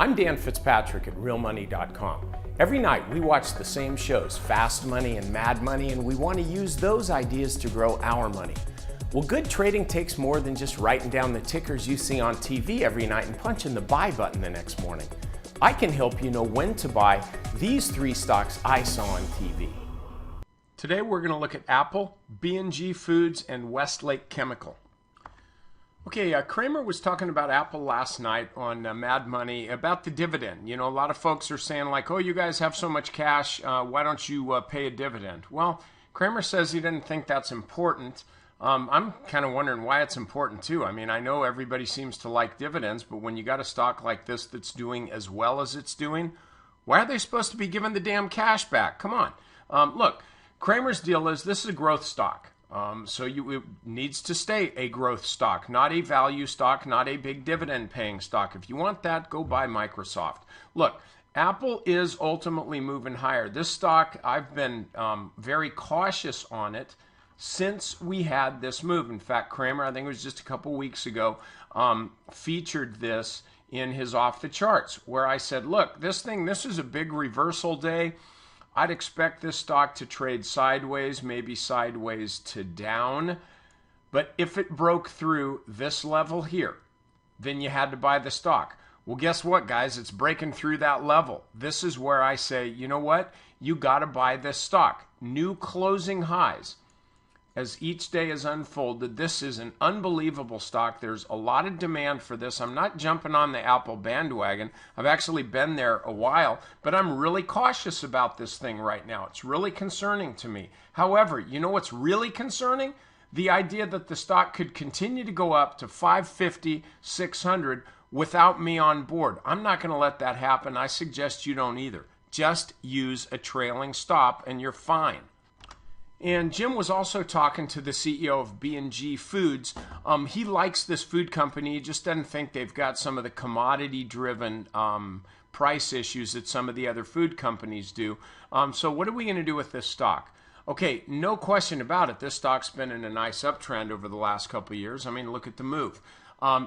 I'm Dan Fitzpatrick at realmoney.com. Every night we watch the same shows, Fast Money and Mad Money, and we want to use those ideas to grow our money. Well, good trading takes more than just writing down the tickers you see on TV every night and punching the buy button the next morning. I can help you know when to buy these 3 stocks I saw on TV. Today we're going to look at Apple, B&G Foods, and Westlake Chemical. Okay, Kramer was talking about Apple last night on Mad Money about the dividend. You know, a lot of folks are saying like, oh, you guys have so much cash, why don't you pay a dividend? Well, Kramer says he didn't think that's important. I'm kind of wondering why it's important too. I mean, I know everybody seems to like dividends, but when you got a stock like this that's doing as well as it's doing, why are they supposed to be giving the damn cash back? Come on. Look, Kramer's deal is this is a growth stock. So it needs to stay a growth stock, not a value stock, not a big dividend paying stock. If you want that, go buy Microsoft. Look, Apple is ultimately moving higher. This stock, I've been very cautious on it since we had this move. In fact, Kramer, I think it was just a couple weeks ago, featured this in his off the charts where I said, look, this is a big reversal day. I'd expect this stock to trade sideways, maybe sideways to down. But if it broke through this level here, then you had to buy the stock. Well, guess what, guys? It's breaking through that level. This is where I say, you know what? You got to buy this stock. New closing highs. As each day is unfolded, this is an unbelievable stock. There's a lot of demand for this. I'm not jumping on the Apple bandwagon. I've actually been there a while, but I'm really cautious about this thing right now. It's really concerning to me. However, you know what's really concerning? The idea that the stock could continue to go up to 550, 600 without me on board. I'm not going to let that happen. I suggest you don't either. Just use a trailing stop and you're fine. And Jim was also talking to the CEO of B&G Foods. He likes this food company. He just doesn't think they've got some of the commodity-driven price issues that some of the other food companies do. So what are we going to do with this stock? Okay, no question about it. This stock's been in a nice uptrend over the last couple of years. I mean, look at the move.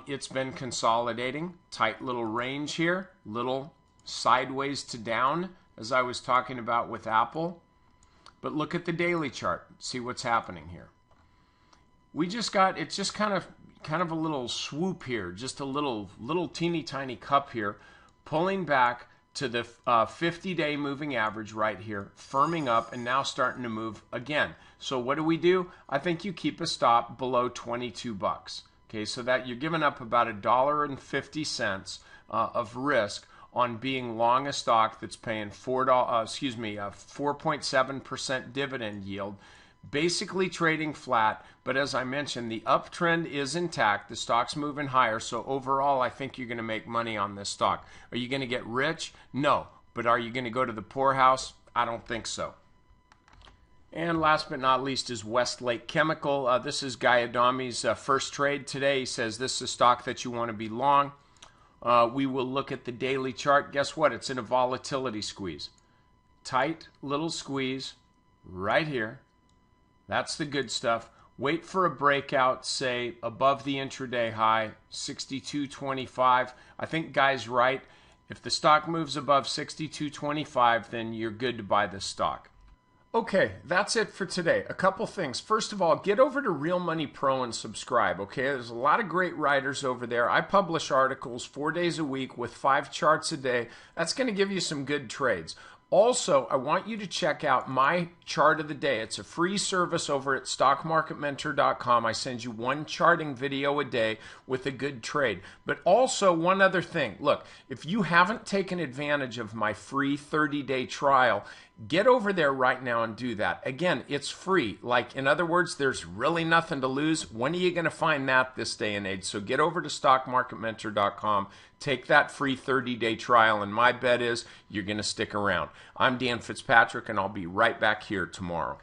It's been consolidating, tight little range here, little sideways to down, as I was talking about with Apple. But look at the daily chart. See what's happening here. It's just kind of a little swoop here, just a little teeny tiny cup here, pulling back to the 50-day moving average right here, firming up and now starting to move again. So what do? I think you keep a stop below 22 bucks. Okay, so that you're giving up about $1.50 of risk on being long a stock that's paying 4.7% dividend yield, basically trading flat. But as I mentioned, the uptrend is intact. The stock's moving higher. So overall, I think you're going to make money on this stock. Are you going to get rich? No. But are you going to go to the poorhouse? I don't think so. And last but not least is Westlake Chemical. This is Guy Adami's first trade today. He says this is a stock that you want to be long. We will look at the daily chart. Guess what? It's in a volatility squeeze. Tight little squeeze right here. That's the good stuff. Wait for a breakout, say, above the intraday high, 62.25. I think Guy's right. If the stock moves above 62.25, then you're good to buy this stock. Okay, that's it for today. A couple things. First of all, get over to Real Money Pro and subscribe, okay? There's a lot of great writers over there. I publish articles 4 days a week with 5 charts a day. That's going to give you some good trades. Also, I want you to check out my chart of the day. It's a free service over at stockmarketmentor.com. I send you 1 charting video a day with a good trade. But also, one other thing. Look, if you haven't taken advantage of my free 30-day trial, get over there right now and do that. Again, it's free. Like, in other words, there's really nothing to lose. When are you going to find that this day and age? So get over to stockmarketmentor.com. Take that free 30-day trial, and my bet is you're going to stick around. I'm Dan Fitzpatrick, and I'll be right back here tomorrow.